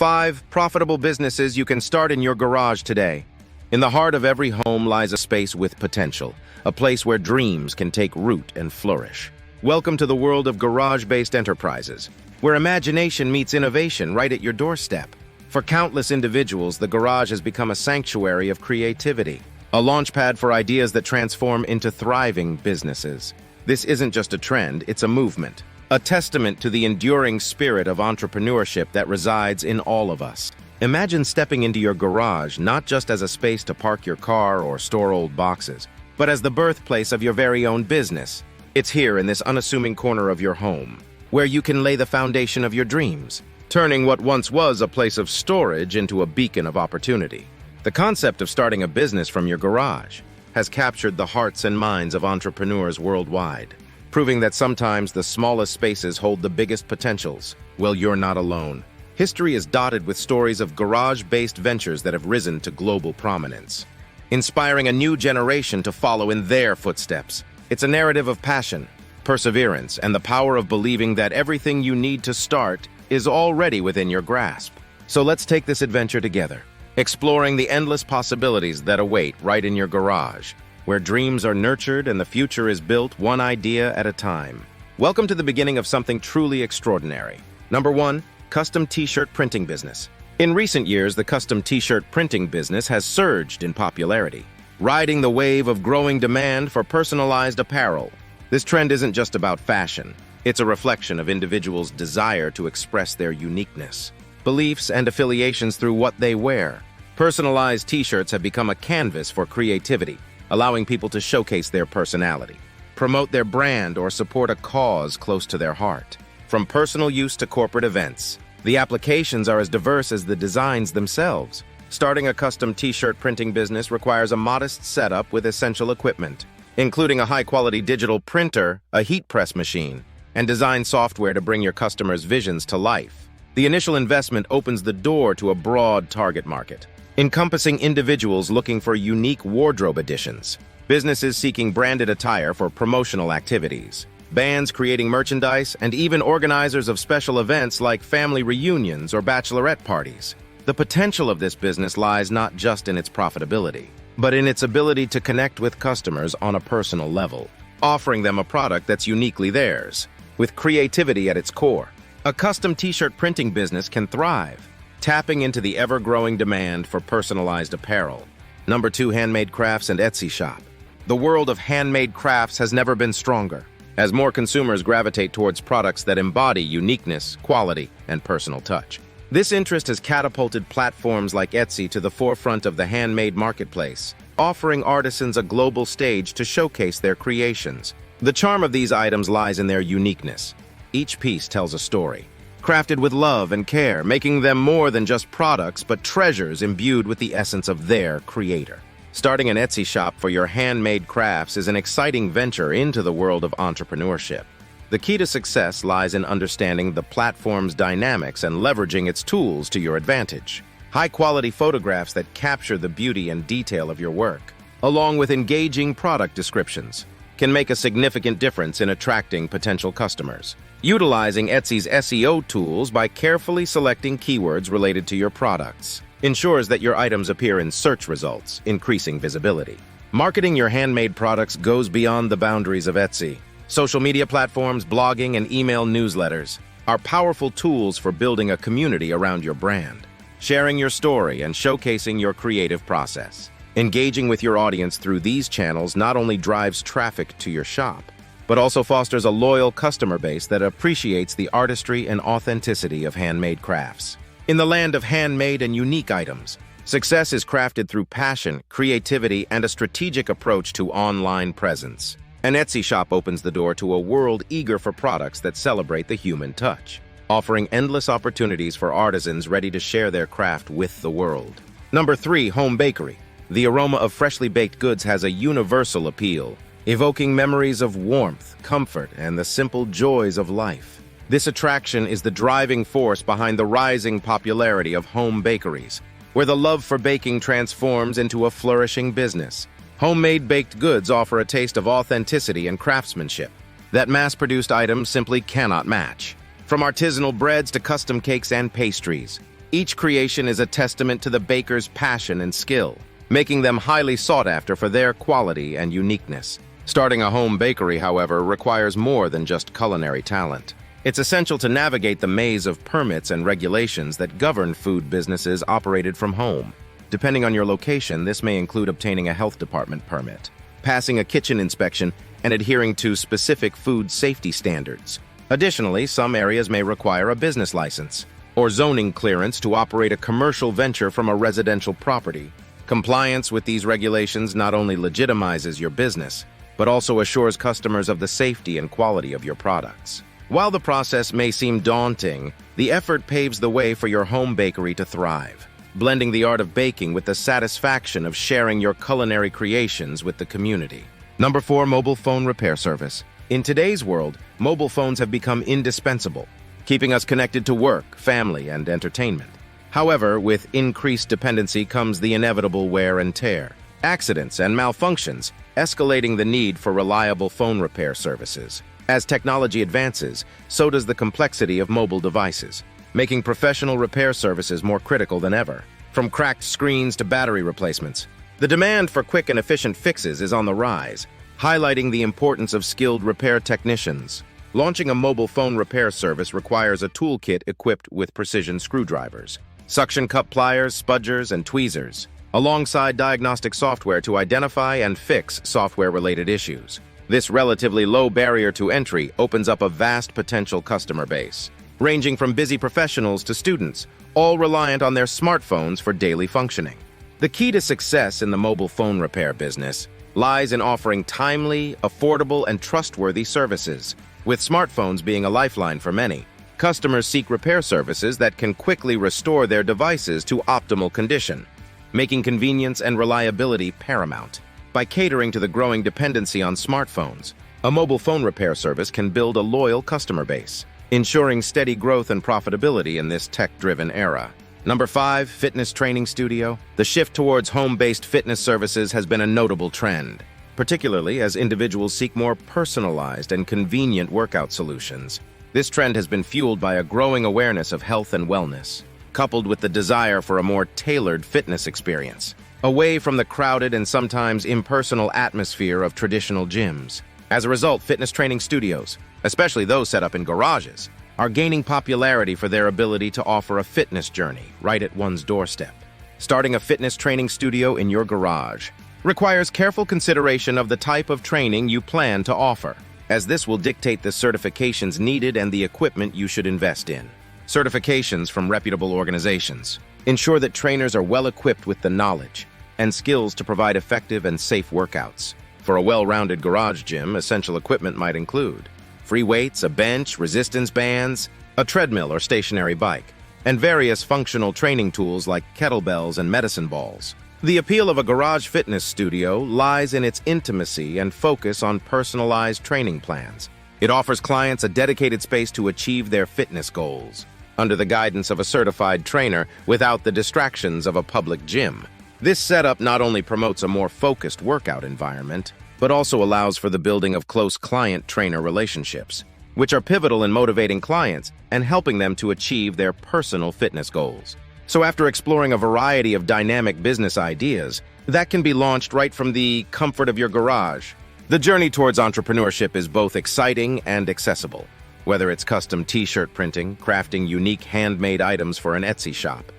5 profitable businesses you can start in your garage today. In the heart of every home lies a space with potential, a place where dreams can take root and flourish. Welcome to the world of garage-based enterprises, where imagination meets innovation right at your doorstep. For countless individuals, the garage has become a sanctuary of creativity, a launchpad for ideas that transform into thriving businesses. This isn't just a trend, it's a movement, a testament to the enduring spirit of entrepreneurship that resides in all of us. Imagine stepping into your garage not just as a space to park your car or store old boxes, but as the birthplace of your very own business. It's here in this unassuming corner of your home, where you can lay the foundation of your dreams, turning what once was a place of storage into a beacon of opportunity. The concept of starting a business from your garage has captured the hearts and minds of entrepreneurs worldwide, proving that sometimes the smallest spaces hold the biggest potentials. Well, you're not alone. History is dotted with stories of garage-based ventures that have risen to global prominence, inspiring a new generation to follow in their footsteps. It's a narrative of passion, perseverance, and the power of believing that everything you need to start is already within your grasp. So let's take this adventure together, exploring the endless possibilities that await right in your garage, where dreams are nurtured and the future is built one idea at a time. Welcome to the beginning of something truly extraordinary. Number 1, custom t-shirt printing business. In recent years, the custom t-shirt printing business has surged in popularity, riding the wave of growing demand for personalized apparel. This trend isn't just about fashion. It's a reflection of individuals' desire to express their uniqueness, beliefs, and affiliations through what they wear. Personalized t-shirts have become a canvas for creativity, allowing people to showcase their personality, promote their brand, or support a cause close to their heart. From personal use to corporate events, the applications are as diverse as the designs themselves. Starting a custom t-shirt printing business requires a modest setup with essential equipment, including a high-quality digital printer, a heat press machine, and design software to bring your customers' visions to life. The initial investment opens the door to a broad target market, encompassing individuals looking for unique wardrobe additions, businesses seeking branded attire for promotional activities, bands creating merchandise, and even organizers of special events like family reunions or bachelorette parties. The potential of this business lies not just in its profitability, but in its ability to connect with customers on a personal level, offering them a product that's uniquely theirs, with creativity at its core. A custom t-shirt printing business can thrive, tapping into the ever-growing demand for personalized apparel. Number 2, handmade crafts and Etsy shop. The world of handmade crafts has never been stronger, as more consumers gravitate towards products that embody uniqueness, quality, and personal touch. This interest has catapulted platforms like Etsy to the forefront of the handmade marketplace, offering artisans a global stage to showcase their creations. The charm of these items lies in their uniqueness. Each piece tells a story, crafted with love and care, making them more than just products but treasures imbued with the essence of their creator. Starting an Etsy shop for your handmade crafts is an exciting venture into the world of entrepreneurship. The key to success lies in understanding the platform's dynamics and leveraging its tools to your advantage. High-quality photographs that capture the beauty and detail of your work, along with engaging product descriptions, can make a significant difference in attracting potential customers. Utilizing Etsy's SEO tools by carefully selecting keywords related to your products ensures that your items appear in search results, increasing visibility. Marketing your handmade products goes beyond the boundaries of Etsy. Social media platforms, blogging, and email newsletters are powerful tools for building a community around your brand, sharing your story and showcasing your creative process. Engaging with your audience through these channels not only drives traffic to your shop, but also fosters a loyal customer base that appreciates the artistry and authenticity of handmade crafts. In the land of handmade and unique items, success is crafted through passion, creativity, and a strategic approach to online presence. An Etsy shop opens the door to a world eager for products that celebrate the human touch, offering endless opportunities for artisans ready to share their craft with the world. Number 3, home bakery. The aroma of freshly baked goods has a universal appeal, evoking memories of warmth, comfort, and the simple joys of life. This attraction is the driving force behind the rising popularity of home bakeries, where the love for baking transforms into a flourishing business. Homemade baked goods offer a taste of authenticity and craftsmanship that mass-produced items simply cannot match. From artisanal breads to custom cakes and pastries, Each creation is a testament to the baker's passion and skill, making them highly sought after for their quality and uniqueness. Starting a home bakery, however, requires more than just culinary talent. It's essential to navigate the maze of permits and regulations that govern food businesses operated from home. Depending on your location, this may include obtaining a health department permit, passing a kitchen inspection, and adhering to specific food safety standards. Additionally, some areas may require a business license or zoning clearance to operate a commercial venture from a residential property. Compliance with these regulations not only legitimizes your business, but also assures customers of the safety and quality of your products. While the process may seem daunting, the effort paves the way for your home bakery to thrive, blending the art of baking with the satisfaction of sharing your culinary creations with the community. Number 4, mobile phone repair service. In today's world, mobile phones have become indispensable, keeping us connected to work, family, and entertainment. However, with increased dependency comes the inevitable wear and tear, accidents and malfunctions, escalating the need for reliable phone repair services. As technology advances, so does the complexity of mobile devices, making professional repair services more critical than ever. From cracked screens to battery replacements, the demand for quick and efficient fixes is on the rise, highlighting the importance of skilled repair technicians. Launching a mobile phone repair service requires a toolkit equipped with precision screwdrivers, suction cup pliers, spudgers, and tweezers, alongside diagnostic software to identify and fix software-related issues. This relatively low barrier to entry opens up a vast potential customer base, ranging from busy professionals to students, all reliant on their smartphones for daily functioning. The key to success in the mobile phone repair business lies in offering timely, affordable, and trustworthy services. With smartphones being a lifeline for many, customers seek repair services that can quickly restore their devices to optimal condition, making convenience and reliability paramount. By catering to the growing dependency on smartphones, a mobile phone repair service can build a loyal customer base, ensuring steady growth and profitability in this tech-driven era. Number 5, fitness training studio. The shift towards home-based fitness services has been a notable trend, particularly as individuals seek more personalized and convenient workout solutions. This trend has been fueled by a growing awareness of health and wellness, coupled with the desire for a more tailored fitness experience, away from the crowded and sometimes impersonal atmosphere of traditional gyms. As a result, fitness training studios, especially those set up in garages, are gaining popularity for their ability to offer a fitness journey right at one's doorstep. Starting a fitness training studio in your garage requires careful consideration of the type of training you plan to offer, as this will dictate the certifications needed and the equipment you should invest in. Certifications from reputable organizations ensure that trainers are well equipped with the knowledge and skills to provide effective and safe workouts. For a well-rounded garage gym, essential equipment might include free weights, a bench, resistance bands, a treadmill or stationary bike, and various functional training tools like kettlebells and medicine balls. The appeal of a garage fitness studio lies in its intimacy and focus on personalized training plans. It offers clients a dedicated space to achieve their fitness goals, under the guidance of a certified trainer without the distractions of a public gym. This setup not only promotes a more focused workout environment, but also allows for the building of close client-trainer relationships, which are pivotal in motivating clients and helping them to achieve their personal fitness goals. So after exploring a variety of dynamic business ideas that can be launched right from the comfort of your garage, the journey towards entrepreneurship is both exciting and accessible. Whether it's custom t-shirt printing, crafting unique handmade items for an Etsy shop,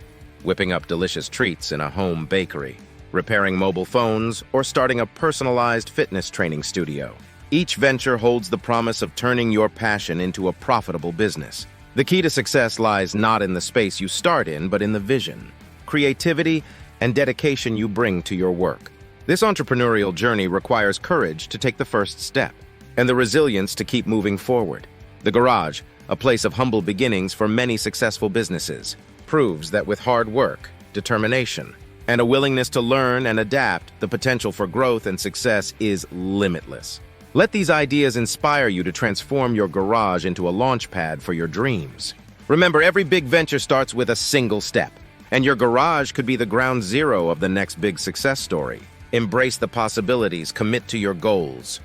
whipping up delicious treats in a home bakery, repairing mobile phones, or starting a personalized fitness training studio, each venture holds the promise of turning your passion into a profitable business. The key to success lies not in the space you start in, but in the vision, creativity, and dedication you bring to your work. This entrepreneurial journey requires courage to take the first step, and the resilience to keep moving forward. The garage, a place of humble beginnings for many successful businesses, proves that with hard work, determination, and a willingness to learn and adapt, the potential for growth and success is limitless. Let these ideas inspire you to transform your garage into a launch pad for your dreams. Remember, every big venture starts with a single step, and your garage could be the ground zero of the next big success story. Embrace the possibilities, commit to your goals,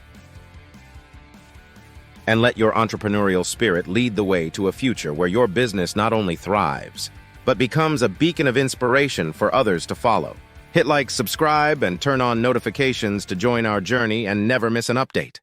and let your entrepreneurial spirit lead the way to a future where your business not only thrives, but becomes a beacon of inspiration for others to follow. Hit like, subscribe, and turn on notifications to join our journey and never miss an update.